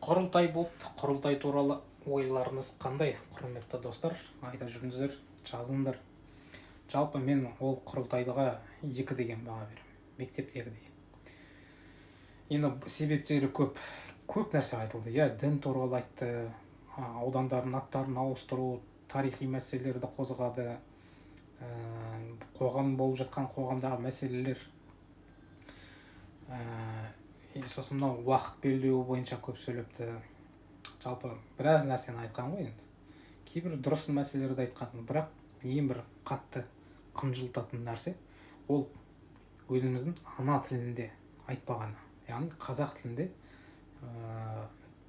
Құрылтай болды. Құрылтай туралы ойларыңыз қандай, құрметті достар? Айта жүріңіздер, жазыңдар. Жалпы мен ол құрылтайға 2 деген баға беремін. Мектептегідей. Енді себептері көп. Көп нәрсе айтылды. Дін туралы айтты, аудандардың аттарын ауыстыру, тарихи мәселелерді қозғады, қоғам болып жатқан қоғамдағы мәселелер, сосын мынау уақыт белдеуі бойынша көп сөйлепті. Жалпы біраз нәрсені айтқан ғой енді. Кейбір дұрыс мәселелерді айтқан, бірақ ең бір қатты қынжылтатын нәрсе ол өзіміздің ана тілінде айтпағаны. Яғни қазақ тілінде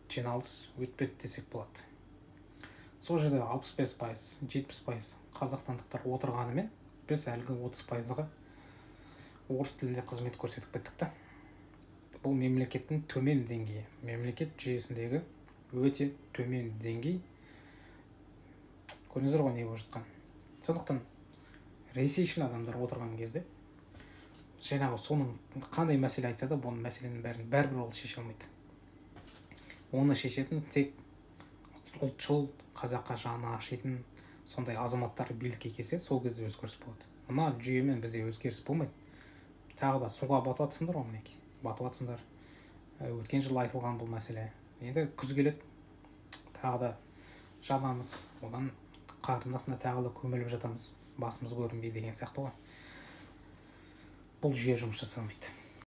жиналыс өтпеді десек болады. Сол жерде 65%, 70% қазақстандықтар отырғанымен, біз әлгі 30%-ға орыс тілінде қызмет көрсетіп кеттік та. Бұл мемлекеттің төмен деңгейі, мемлекет жүйесіндегі өте төмен деңгей. Көрдіңіздер ғой не болып жатқан. Сондықтан ресейшіл адамдар отырған кезде жаңағы соның қандай мәселе айтса да, бұл мәселенің бәрібір ол шеше алмайды. Оны шешетін тек ұлтшыл, қазаққа жаны ашитын сондай азаматтар билікке келсе, сол кезде өзгеріс болады. Мына жүйемен бізде өзгеріс болмайды. Тағы да суға батып жатсыңдар ғой, мінекей. Батып жатсыңдар. Өткен жылы айтылған бұл мәселе. Енді күз келеді, тағы да жабамыз, одан қардың астында тағы да көміліп жатамыз, басымыз көрінбей деген сияқты ғой. Бұл жүйе жұмыс жасамайды.